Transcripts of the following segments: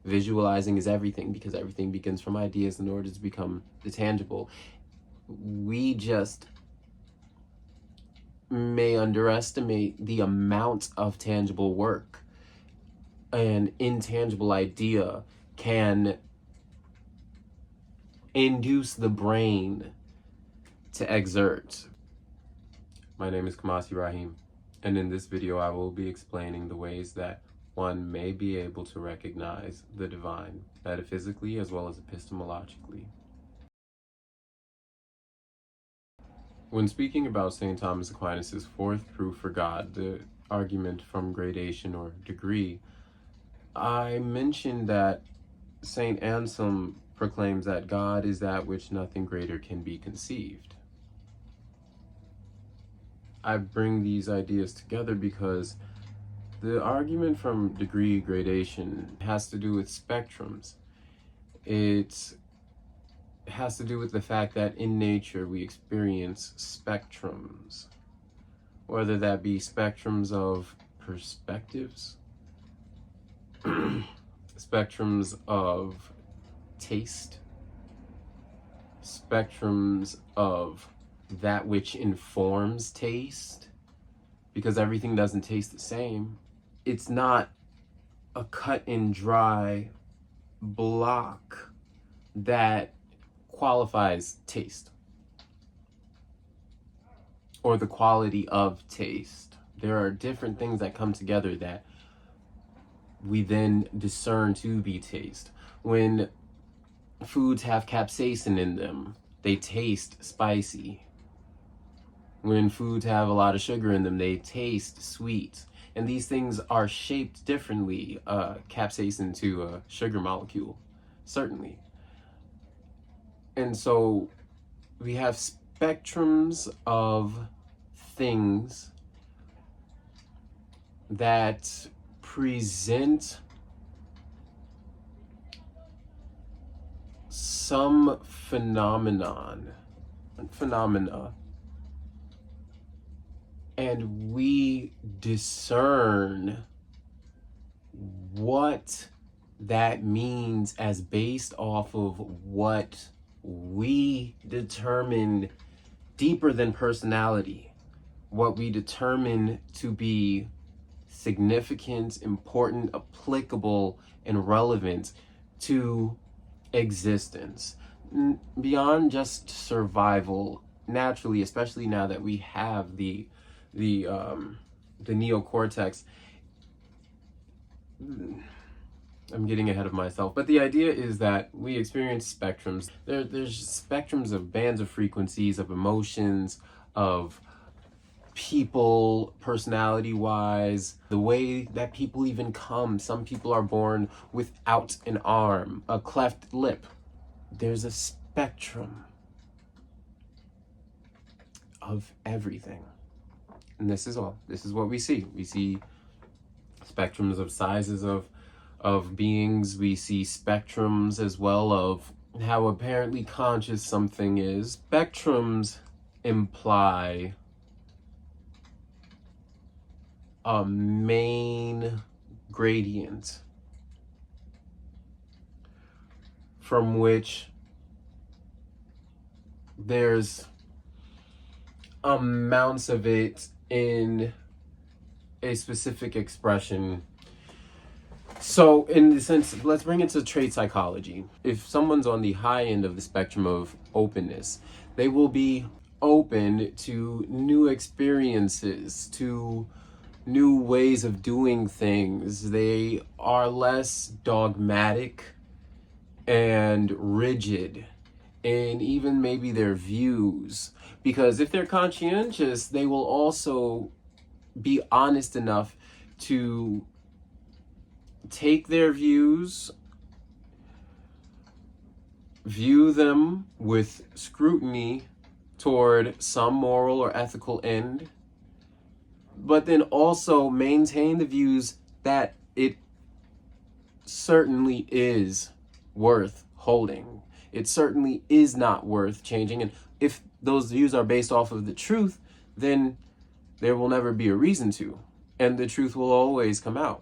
visualizing is everything, because everything begins from ideas in order to become the tangible. We just may underestimate the amount of tangible work an intangible idea can induce the brain to exert. My name is Kamasi Rahim, and in this video I will be explaining the ways that one may be able to recognize the divine, metaphysically as well as epistemologically. When speaking about St. Thomas Aquinas' fourth proof for God, the argument from gradation or degree, I mentioned that St. Anselm proclaims that God is that which nothing greater can be conceived. I bring these ideas together because the argument from degree gradation has to do with spectrums. It has to do with the fact that in nature we experience spectrums, whether that be spectrums of perspectives, spectrums of taste, spectrums of that which informs taste, because everything doesn't taste the same. It's not a cut and dry block that qualifies taste or the quality of taste. There are different things that come together that we then discern to be taste. When foods have capsaicin in them, they taste spicy. When foods have a lot of sugar in them, they taste sweet. And these things are shaped differently, capsaicin to a sugar molecule, certainly. And so we have spectrums of things that present some phenomena, and we discern what that means as based off of what we determine deeper than personality, what we determine to be significant, important, applicable, and relevant to existence, beyond just survival. Naturally, especially now that we have the neocortex. I'm getting ahead of myself, but the idea is that we experience spectrums. There's spectrums of bands of frequencies, of emotions, of people, personality-wise, the way that people even come. Some people are born without an arm, a cleft lip. There's a spectrum of everything. And this is what we see. We see spectrums of sizes of beings. We see spectrums as well of how apparently conscious something is. Spectrums imply a main gradient from which there's amounts of it in a specific expression. So in the sense, let's bring it to trait psychology. If someone's on the high end of the spectrum of openness, they will be open to new experiences, to new ways of doing things. They are less dogmatic and rigid in even maybe their views, because if they're conscientious, they will also be honest enough to take their views, view them with scrutiny toward some moral or ethical end, but then also maintain the views that it certainly is worth holding. It certainly is not worth changing. And if those views are based off of the truth, then there will never be a reason to, and the truth will always come out,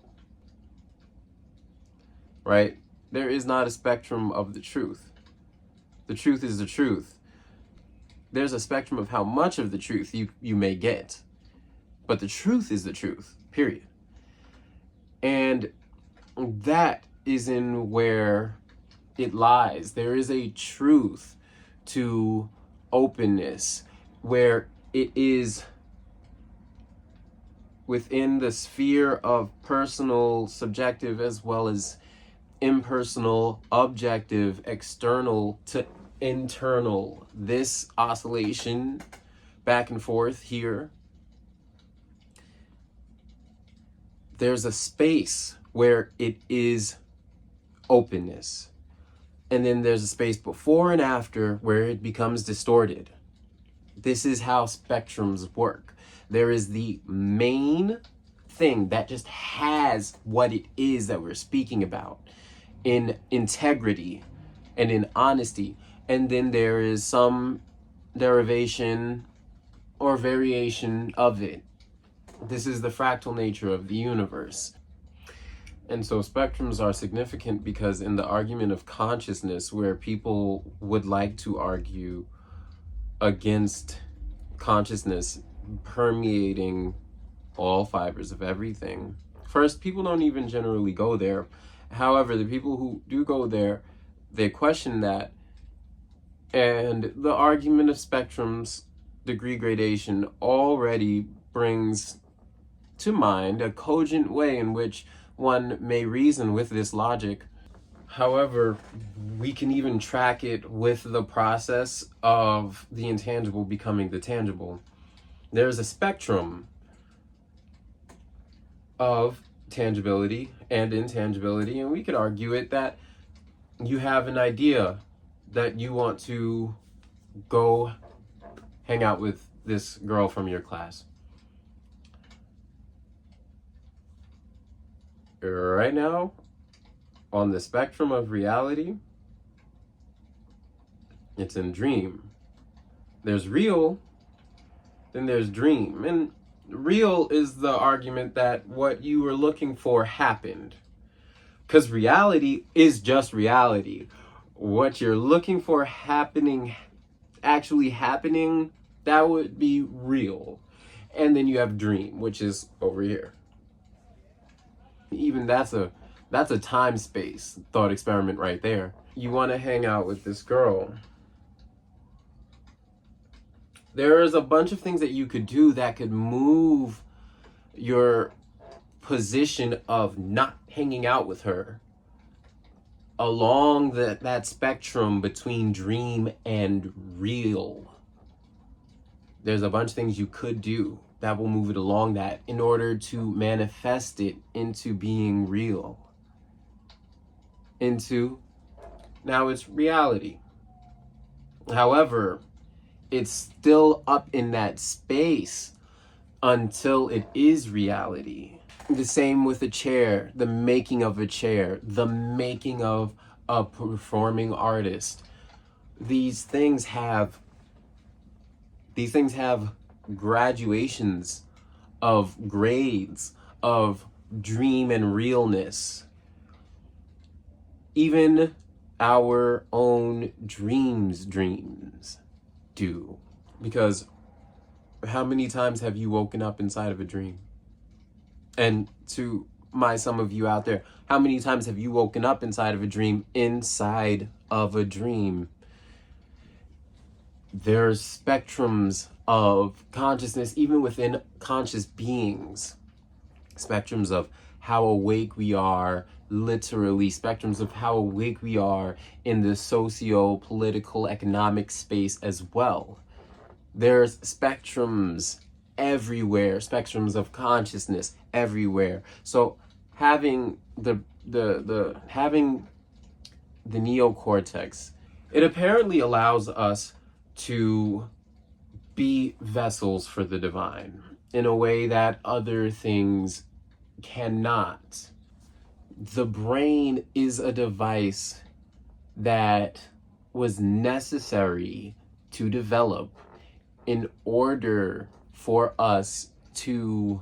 right? There is not a spectrum of the truth. The truth is the truth. There's a spectrum of how much of the truth you may get. But the truth is the truth, period. And that is in where it lies. There is a truth to openness where it is within the sphere of personal, subjective, as well as impersonal, objective, external to internal. This oscillation back and forth here, there's a space where it is openness. And then there's a space before and after where it becomes distorted. This is how spectrums work. There is the main thing that just has what it is that we're speaking about in integrity and in honesty. And then there is some derivation or variation of it. This is the fractal nature of the universe. And so spectrums are significant because in the argument of consciousness, where people would like to argue against consciousness permeating all fibers of everything, first, people don't even generally go there. However, the people who do go there, they question that. And the argument of spectrums, degree gradation, already brings to mind a cogent way in which one may reason with this logic. However, we can even track it with the process of the intangible becoming the tangible. There's a spectrum of tangibility and intangibility, and we could argue it that you have an idea that you want to go hang out with this girl from your class. Right now, on the spectrum of reality, it's in dream. There's real, then there's dream. And real is the argument that what you were looking for happened. Because reality is just reality. What you're looking for actually happening, that would be real. And then you have dream, which is over here. Even that's a time space thought experiment right there. You want to hang out with this girl. There is a bunch of things that you could do that could move your position of not hanging out with her along that spectrum between dream and real. There's a bunch of things you could do that will move it along that in order to manifest it into being real. Now it's reality. However, it's still up in that space until it is reality. The same with a chair, the making of a chair, the making of a performing artist. These things have graduations of grades of dream and realness. Even our own dreams do. Because how many times have you woken up inside of a dream? And to some of you out there, how many times have you woken up inside of a dream inside of a dream? There's spectrums of consciousness, even within conscious beings. Spectrums of how awake we are, literally, spectrums of how awake we are in the socio-political economic space as well. There's spectrums everywhere, spectrums of consciousness everywhere. So having the neocortex, it apparently allows us to be vessels for the divine in a way that other things cannot. The brain is a device that was necessary to develop in order for us to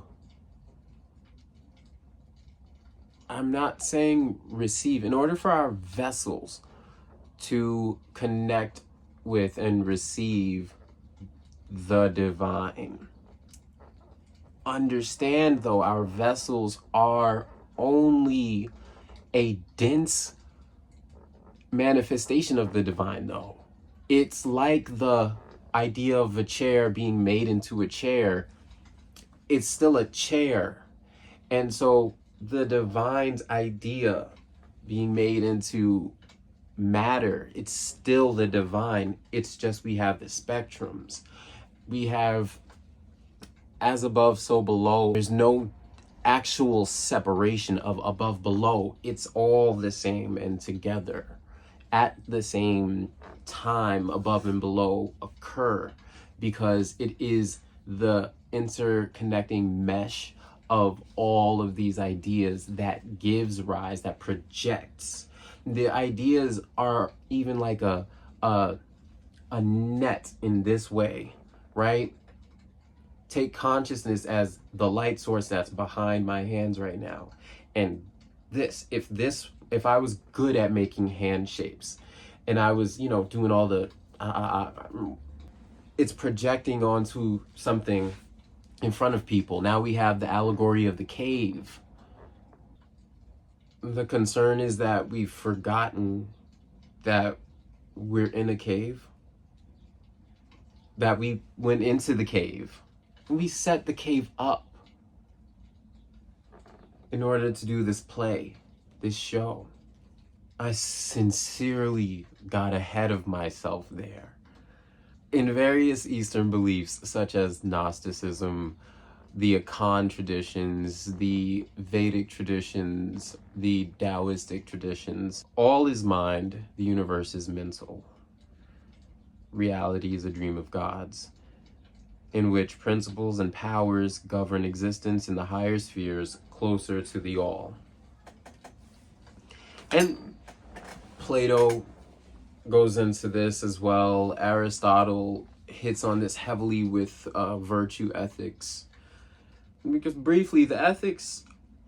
I'm not saying receive. In order for our vessels to connect with and receive the divine, understand though, our vessels are only a dense manifestation of the divine though. It's like the idea of a chair being made into a chair. It's still a chair. And so the divine's idea being made into matter, it's still the divine. It's just we have the spectrums. We have as above, so below. There's no actual separation of above, below. It's all the same and together at the same time. Above and below occur because it is the interconnecting mesh of all of these ideas that gives rise, that projects. The ideas are even like a net in this way, right? Take consciousness as the light source that's behind my hands right now. And if I was good at making hand shapes and I was, doing all the, it's projecting onto something in front of people. Now we have the allegory of the cave. The concern is that we've forgotten that we're in a cave, that we went into the cave. We set the cave up in order to do this play, this show. I sincerely got ahead of myself there. In various Eastern beliefs, such as Gnosticism, the Akan traditions, the Vedic traditions, the Taoistic traditions, all is mind, the universe is mental. Reality is a dream of God's, in which principles and powers govern existence in the higher spheres closer to the all. And Plato goes into this as well. Aristotle hits on this heavily with virtue ethics. Because briefly, the ethics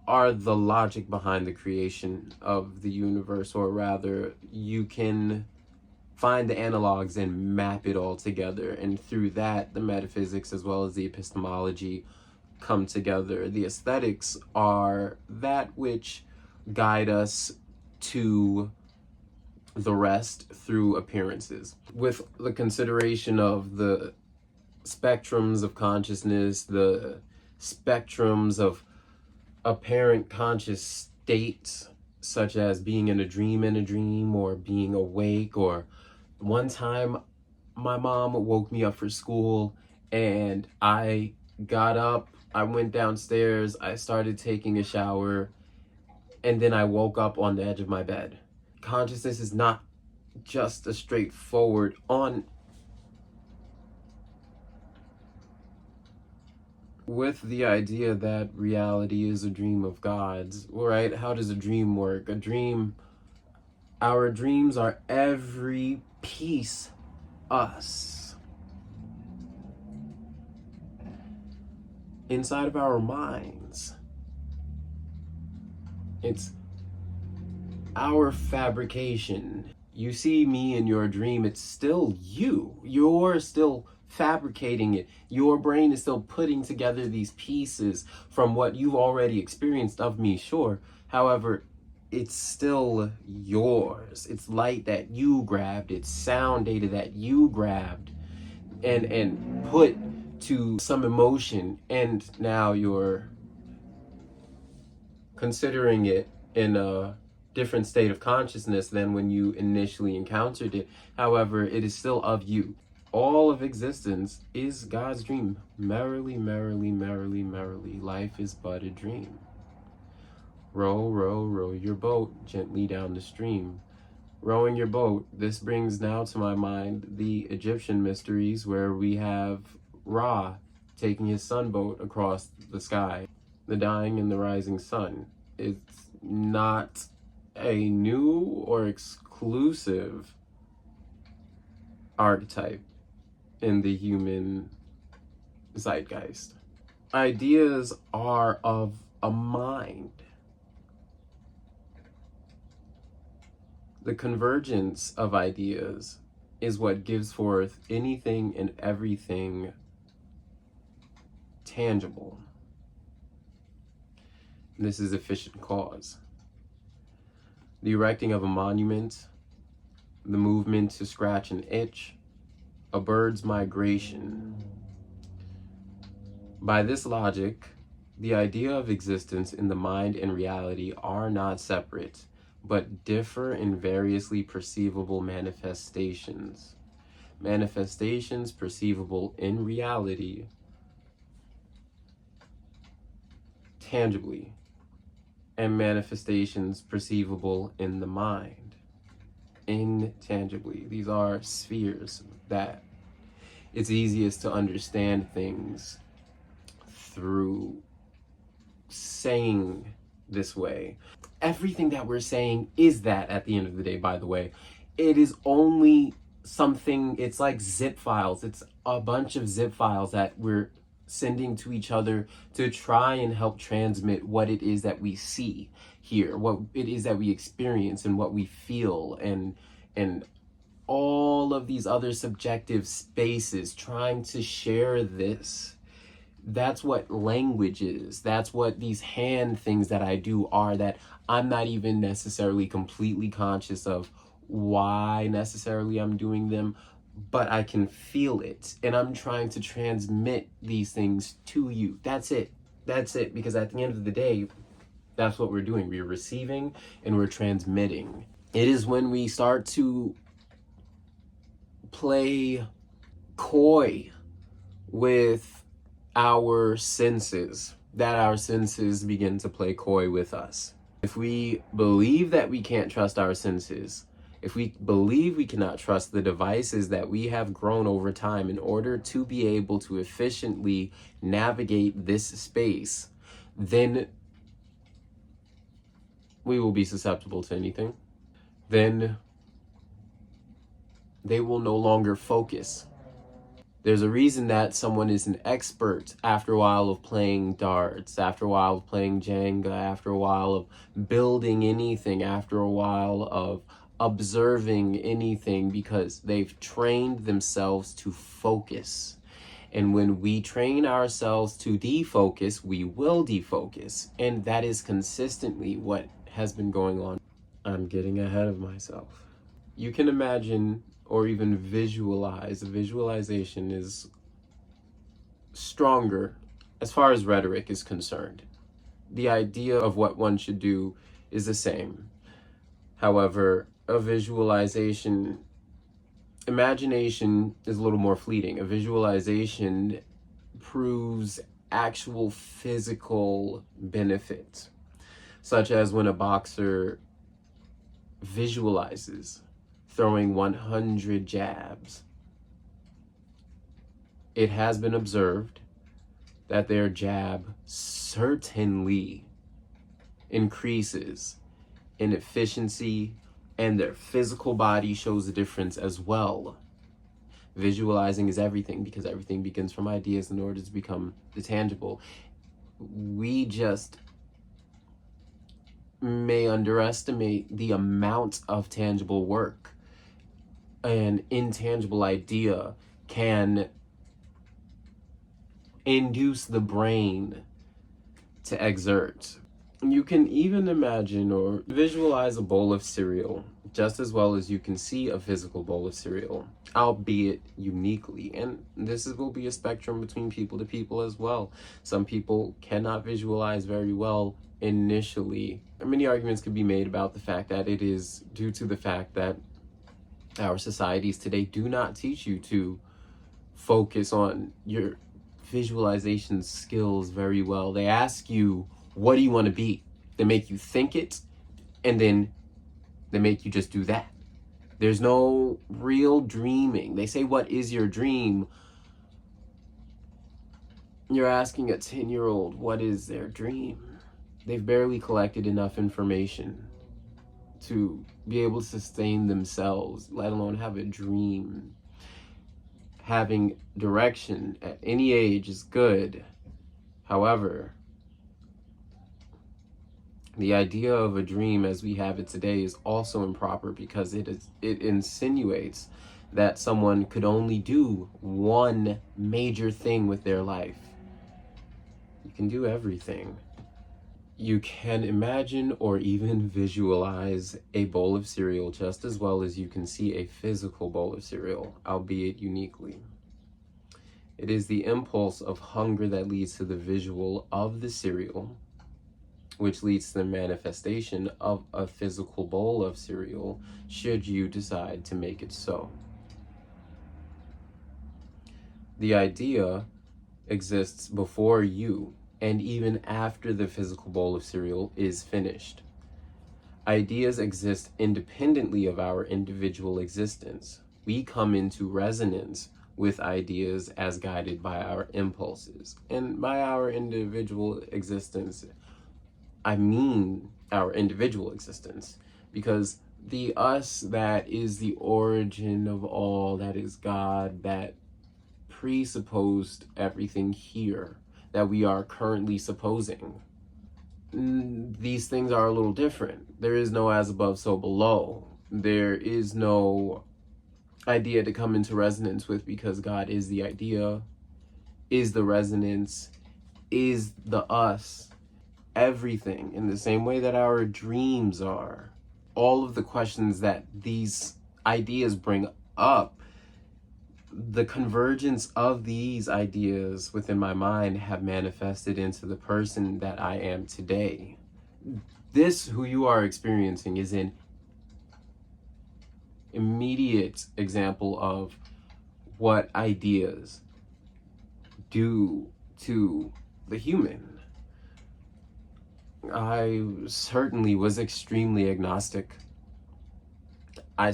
are the logic behind the creation of the universe, or rather, you can find the analogs and map it all together. And through that, the metaphysics as well as the epistemology come together. The aesthetics are that which guide us to the rest through appearances. With the consideration of the spectrums of consciousness, the spectrums of apparent conscious states, such as being in a dream, or being awake. Or one time my mom woke me up for school and I got up, I went downstairs, I started taking a shower, and then I woke up on the edge of my bed. Consciousness is not just a straightforward on. With the idea that reality is a dream of God's, right? How does a dream work? Our dreams are every piece us. Inside of our minds. It's our fabrication. You see me in your dream, it's still you. You're still fabricating it. Your brain is still putting together these pieces from what you've already experienced of me, sure. However, it's still yours. It's light that you grabbed. It's sound data that you grabbed and put to some emotion. And now you're considering it in a different state of consciousness than when you initially encountered it. However, it is still of you. All of existence is God's dream. Merrily, merrily, merrily, merrily, life is but a dream. Row, row, row your boat gently down the stream. Rowing your boat, this brings now to my mind the Egyptian mysteries, where we have Ra taking his sunboat across the sky. The dying and the rising sun. It's not a new or exclusive archetype in the human zeitgeist. Ideas are of a mind. The convergence of ideas is what gives forth anything and everything tangible. This is efficient cause. The erecting of a monument, the movement to scratch an itch, a bird's migration. By this logic, the idea of existence in the mind and reality are not separate, but differ in variously perceivable manifestations. Manifestations perceivable in reality, tangibly, and manifestations perceivable in the mind, intangibly. These are spheres that it's easiest to understand things through saying this way. Everything that we're saying is that at the end of the day, by the way. It is only something, it's like zip files. It's a bunch of zip files that we're sending to each other to try and help transmit what it is that we see here, what it is that we experience and what we feel, and all of these other subjective spaces, trying to share this. That's what language is. That's what these hand things that I do are, that I'm not even necessarily completely conscious of why necessarily I'm doing them, but I can feel it, and I'm trying to transmit these things to you. That's it. That's it. Because at the end of the day, that's what we're doing. We're receiving and we're transmitting. It is when we start to play coy with our senses that our senses begin to play coy with us. If we believe that we can't trust our senses, if we believe we cannot trust the devices that we have grown over time in order to be able to efficiently navigate this space, then we will be susceptible to anything. Then they will no longer focus. There's a reason that someone is an expert after a while of playing darts, after a while of playing Jenga, after a while of building anything, after a while of observing anything, because they've trained themselves to focus. And when we train ourselves to defocus, we will defocus. And that is consistently what has been going on. I'm getting ahead of myself. You can imagine or even visualize. Visualization is stronger as far as rhetoric is concerned. The idea of what one should do is the same. However, a visualization, imagination is a little more fleeting. A visualization proves actual physical benefit, such as when a boxer visualizes throwing 100 jabs. It has been observed that their jab certainly increases in efficiency, and their physical body shows the difference as well. Visualizing is everything, because everything begins from ideas in order to become the tangible. We just may underestimate the amount of tangible work an intangible idea can induce the brain to exert. You can even imagine or visualize a bowl of cereal just as well as you can see a physical bowl of cereal, albeit uniquely. And will be a spectrum between people to people as well. Some people cannot visualize very well initially. Many arguments could be made about the fact that it is due to the fact that our societies today do not teach you to focus on your visualization skills very well. They ask you, what do you want to be? They make you think it, and then they make you just do that. There's no real dreaming. They say, what is your dream? You're asking a 10-year-old, what is their dream? They've barely collected enough information to be able to sustain themselves, let alone have a dream. Having direction at any age is good. However, The idea of a dream as we have it today is also improper because it insinuates that someone could only do one major thing with their life. You can do everything. You can imagine or even visualize a bowl of cereal just as well as you can see a physical bowl of cereal, albeit uniquely. It is the impulse of hunger that leads to the visual of the cereal, which leads to the manifestation of a physical bowl of cereal, should you decide to make it so. The idea exists before you and even after the physical bowl of cereal is finished. Ideas exist independently of our individual existence. We come into resonance with ideas as guided by our impulses. And by our individual existence, I mean our individual existence, because the us that is the origin of all, that is God, that presupposed everything here that we are currently supposing. These things are a little different. There is no as above, so below. There is no idea to come into resonance with, because God is the idea, is the resonance, is the us, everything, in the same way that our dreams are. All of the questions that these ideas bring up, the convergence of these ideas within my mind have manifested into the person that I am today. This, who you are experiencing, is an immediate example of what ideas do to the human. I certainly was extremely agnostic. I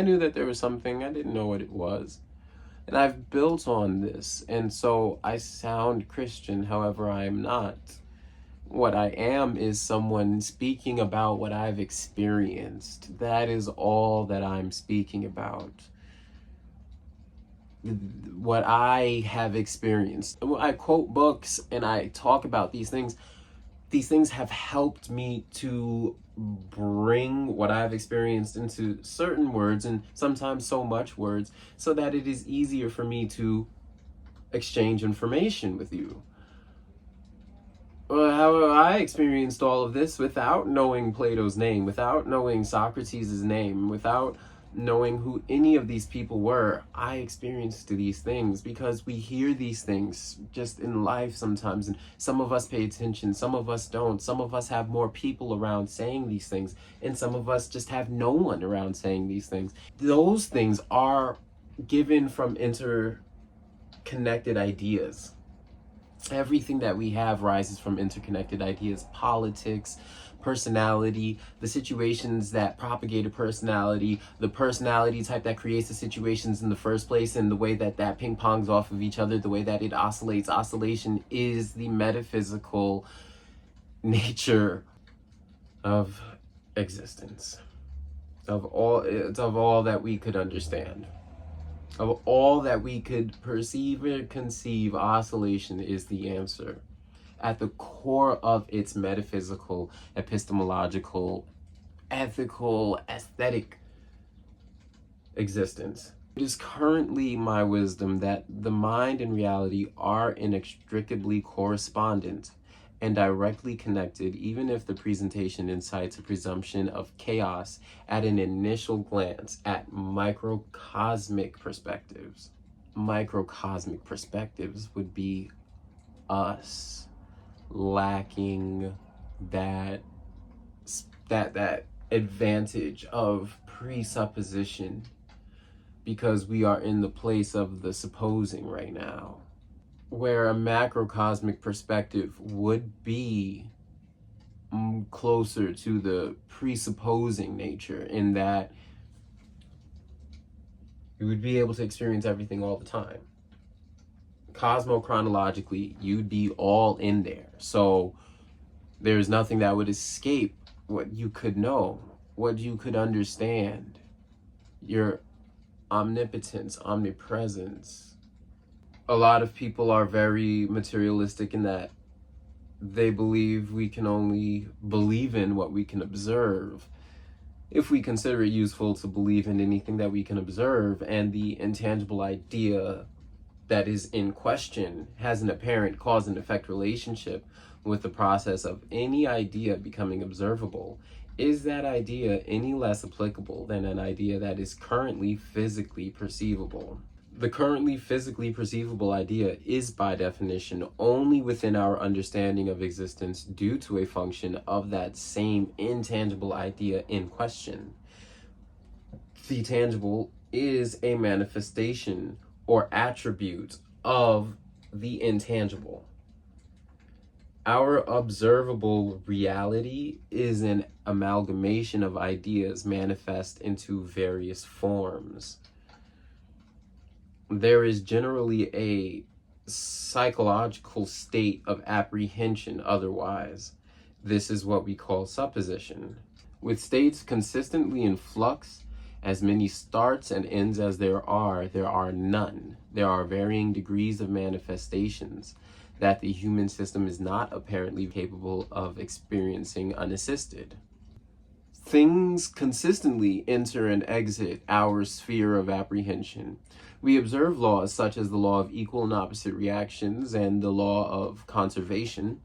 knew that there was something, I didn't know what it was. And I've built on this, and so I sound Christian, however I am not. What I am is someone speaking about what I've experienced. That is all that I'm speaking about. What I have experienced. I quote books and I talk about these things. These things have helped me to bring what I've experienced into certain words, and sometimes so much words, so that it is easier for me to exchange information with you. However, I experienced all of this without knowing Plato's name, without knowing Socrates' name, without knowing who any of these people were. I experienced these things because we hear these things just in life sometimes, and some of us pay attention, some of us don't. Some of us have more people around saying these things, and some of us just have no one around saying these things. Those things are given from interconnected ideas. Everything that we have rises from interconnected ideas. Politics, personality, the situations that propagate a personality, the personality type that creates the situations in the first place, and the way that that ping pongs off of each other, the way that it oscillates. Oscillation is the metaphysical nature of existence, of all that we could understand. Of all that we could perceive or conceive, oscillation is the answer. At the core of its metaphysical, epistemological, ethical, aesthetic existence. It is currently my wisdom that the mind and reality are inextricably correspondent and directly connected, even if the presentation incites a presumption of chaos at an initial glance at microcosmic perspectives. Microcosmic perspectives would be us lacking that advantage of presupposition, because we are in the place of the supposing right now, where a macrocosmic perspective would be closer to the presupposing nature, in that you would be able to experience everything all the time. Cosmochronologically, you'd be all in there. So there's nothing that would escape what you could know, what you could understand, your omnipotence, omnipresence. A lot of people are very materialistic in that They believe we can only believe in what we can observe. If we consider it useful to believe in anything that we can observe, and the intangible idea that is in question has an apparent cause and effect relationship with the process of any idea becoming observable, is that idea any less applicable than an idea that is currently physically perceivable? The currently physically perceivable idea is, by definition, only within our understanding of existence due to a function of that same intangible idea in question. The tangible is a manifestation or attribute of the intangible. Our observable reality is an amalgamation of ideas manifest into various forms. There is generally a psychological state of apprehension otherwise. This is what we call supposition. With states consistently in flux, as many starts and ends as there are none. There are varying degrees of manifestations that the human system is not apparently capable of experiencing unassisted. Things consistently enter and exit our sphere of apprehension. We observe laws such as the law of equal and opposite reactions and the law of conservation.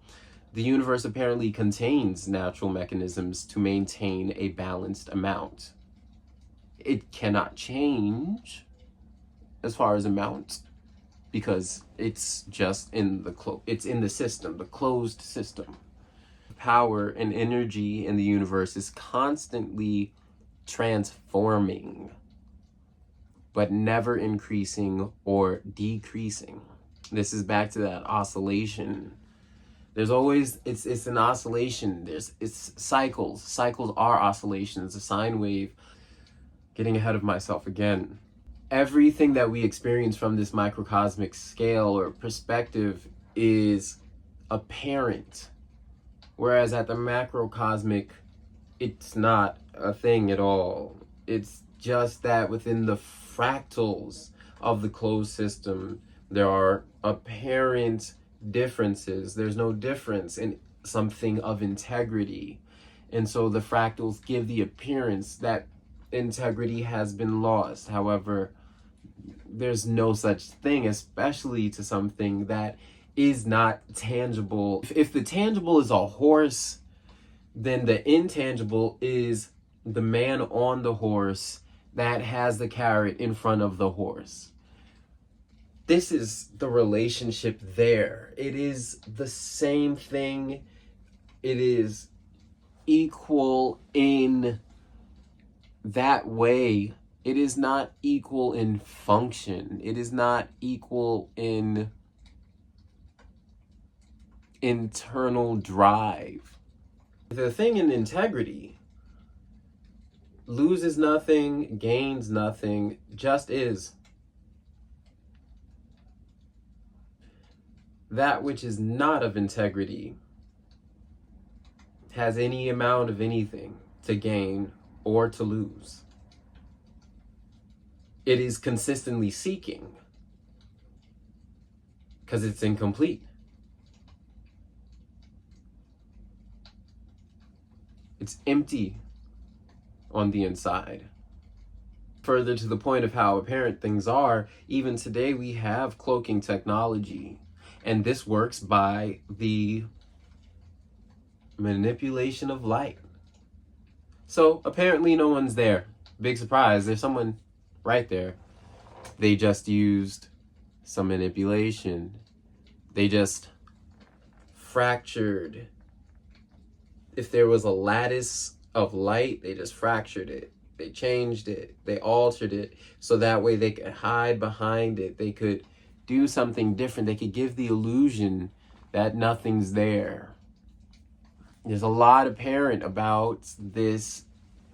The universe apparently contains natural mechanisms to maintain a balanced amount. It cannot change as far as amount because it's just in the system, the closed system. Power and energy in the universe is constantly transforming, but never increasing or decreasing. This is back to that oscillation. There's always, it's an oscillation. It's cycles. Cycles are oscillations, a sine wave. Getting ahead of myself again. Everything that we experience from this microcosmic scale or perspective is apparent. Whereas at the macrocosmic, it's not a thing at all. It's just that within the fractals of the closed system, there are apparent differences. There's no difference in something of integrity. And so the fractals give the appearance that integrity has been lost. However, there's no such thing, especially to something that is not tangible. If the tangible is a horse, then the intangible is the man on the horse that has the carrot in front of the horse. This is the relationship there. It is the same thing. It is equal in that way. It is not equal in function. It is not equal in internal drive. The thing in integrity loses nothing, gains nothing, just is. That which is not of integrity has any amount of anything to gain or to lose. It is consistently seeking because it's incomplete. It's empty on the inside. Further to the point of how apparent things are, even today we have cloaking technology, and this works by the manipulation of light. So apparently no one's there. Big surprise, there's someone right there. They just used some manipulation. They just fractured. If there was a lattice of light, they just fractured it. They changed it. They altered it so that way they could hide behind it. They could do something different. They could give the illusion that nothing's there. There's a lot apparent about this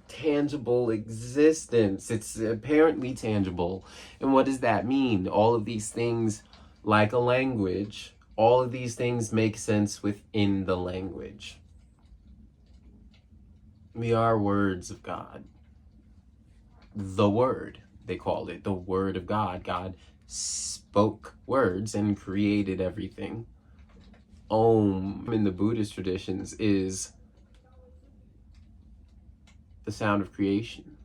tangible existence. It's apparently tangible. And what does that mean? All of these things, like a language, all of these things make sense within the language. We are words of God. The Word, they called it, the Word of God. God spoke words and created everything. Om in the Buddhist traditions is the sound of creation.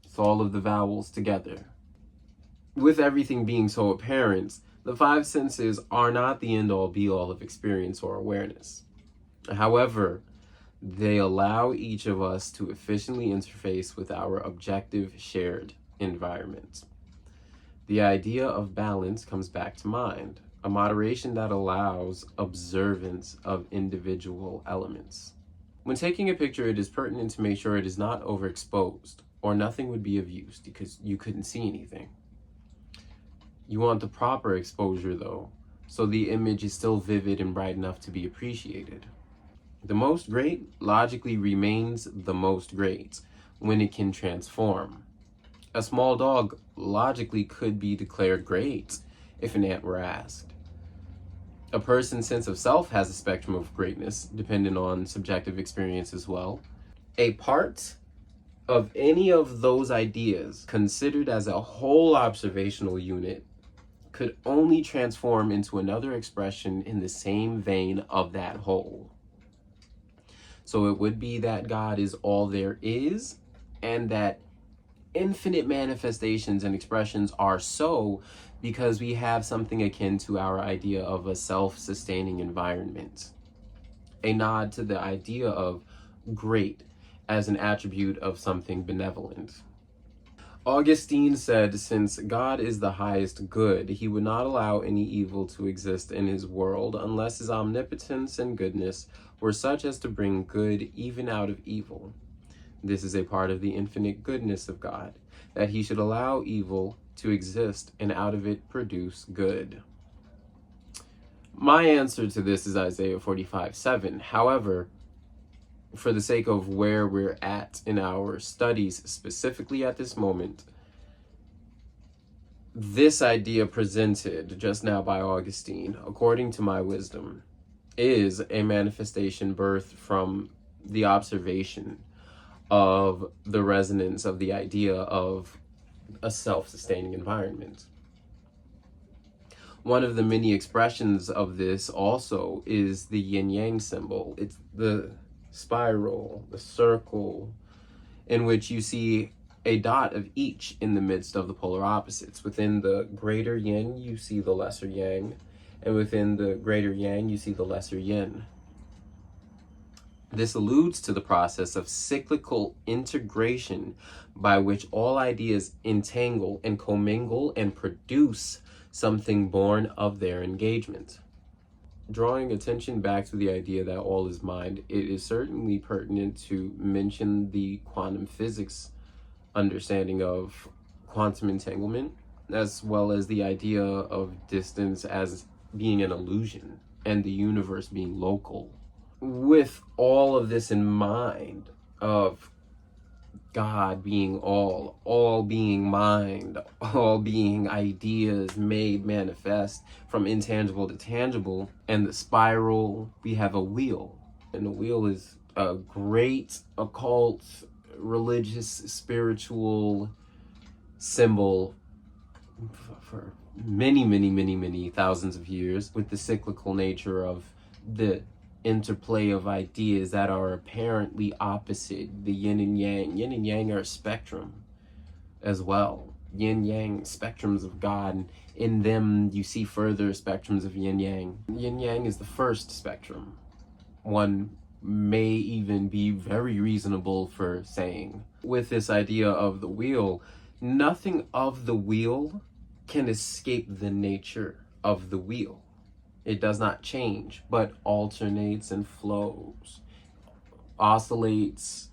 It's all of the vowels together. With everything being so apparent, the five senses are not the end-all be-all of experience or awareness. However, they allow each of us to efficiently interface with our objective shared environment. The idea of balance comes back to mind, a moderation that allows observance of individual elements. When taking a picture, it is pertinent to make sure it is not overexposed, or nothing would be of use because you couldn't see anything. You want the proper exposure though, so the image is still vivid and bright enough to be appreciated. The most great logically remains the most great when it can transform. A small dog logically could be declared great if an ant were asked. A person's sense of self has a spectrum of greatness, depending on subjective experience as well. A part of any of those ideas, considered as a whole observational unit, could only transform into another expression in the same vein of that whole. So it would be that God is all there is, and that infinite manifestations and expressions are so because we have something akin to our idea of a self-sustaining environment. A nod to the idea of great as an attribute of something benevolent. Augustine said, since God is the highest good, he would not allow any evil to exist in his world unless his omnipotence and goodness were such as to bring good even out of evil. This is a part of the infinite goodness of God, that he should allow evil to exist and out of it produce good. My answer to this is Isaiah 45:7. However, for the sake of where we're at in our studies, specifically at this moment, this idea presented just now by Augustine, according to my wisdom, is a manifestation birthed from the observation of the resonance of the idea of a self-sustaining environment. One of the many expressions of this also is the yin-yang symbol. It's the spiral, the circle, in which you see a dot of each in the midst of the polar opposites. Within the greater yin, you see the lesser yang, and within the greater yang, you see the lesser yin. This alludes to the process of cyclical integration by which all ideas entangle and commingle and produce something born of their engagement. Drawing attention back to the idea that all is mind, it is certainly pertinent to mention the quantum physics understanding of quantum entanglement, as well as the idea of distance as being an illusion and the universe being local. With all of this in mind, of God being all being mind, all being ideas made manifest from intangible to tangible, and the spiral, we have a wheel. And the wheel is a great occult, religious, spiritual symbol for many thousands of years, with the cyclical nature of the interplay of ideas that are apparently opposite, the yin and yang. Yin and yang are a spectrum as well. Yin yang spectrums of God, and in them you see further spectrums of yin yang. Yin yang is the first spectrum. One may even be very reasonable for saying. With this idea of the wheel, nothing of the wheel can escape the nature of the wheel. It does not change, but alternates and flows, oscillates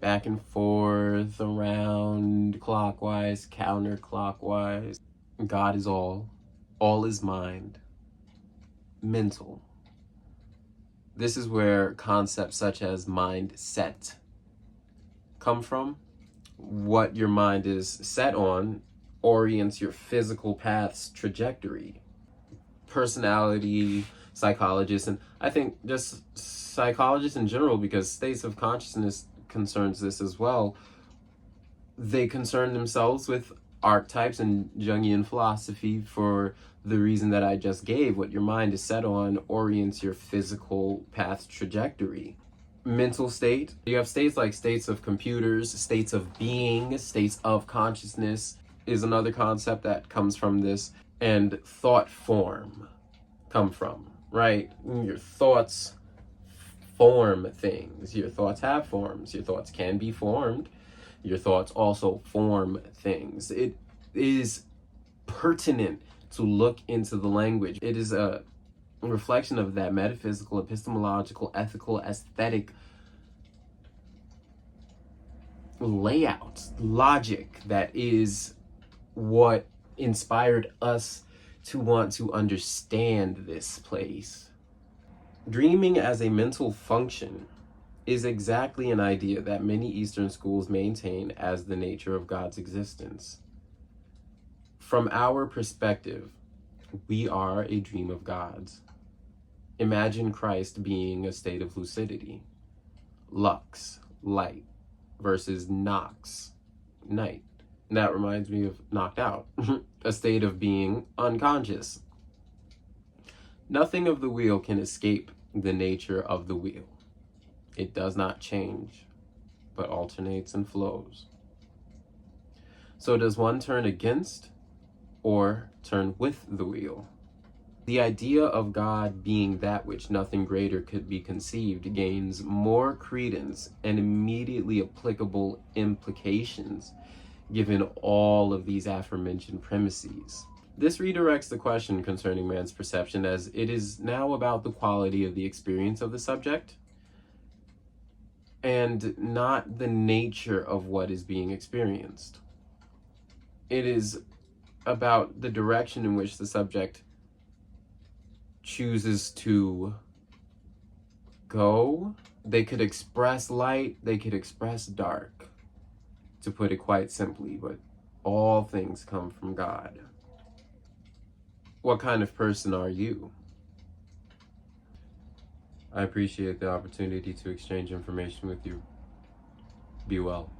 back and forth, around, clockwise, counterclockwise. God is all is mind, mental. This is where concepts such as mindset come from. What your mind is set on orients your physical path's trajectory. Personality psychologists, and I think just psychologists in general, because states of consciousness concerns this as well, they concern themselves with archetypes and Jungian philosophy for the reason that I just gave. What your mind is set on orients your physical path trajectory. Mental state, you have states like states of computers, states of being, states of consciousness is another concept that comes from this, and thought form come from, right? Your thoughts form things. Your thoughts have forms. Your thoughts can be formed. Your thoughts also form things. It is pertinent to look into the language. It is a reflection of that metaphysical, epistemological, ethical, aesthetic layout, logic that is what inspired us to want to understand this place. Dreaming as a mental function is exactly an idea that many Eastern schools maintain as the nature of God's existence. From our perspective, we are a dream of God's. Imagine Christ being a state of lucidity, lux, light, versus nox, night. And that reminds me of knocked out, a state of being unconscious. Nothing of the wheel can escape the nature of the wheel. It does not change, but alternates and flows. So does one turn against or turn with the wheel? The idea of God being that which nothing greater could be conceived gains more credence and immediately applicable implications given all of these aforementioned premises. This redirects the question concerning man's perception, as it is now about the quality of the experience of the subject and not the nature of what is being experienced. It is about the direction in which the subject chooses to go. They could express light, they could express dark, to put it quite simply, but all things come from God. What kind of person are you? I appreciate the opportunity to exchange information with you. Be well.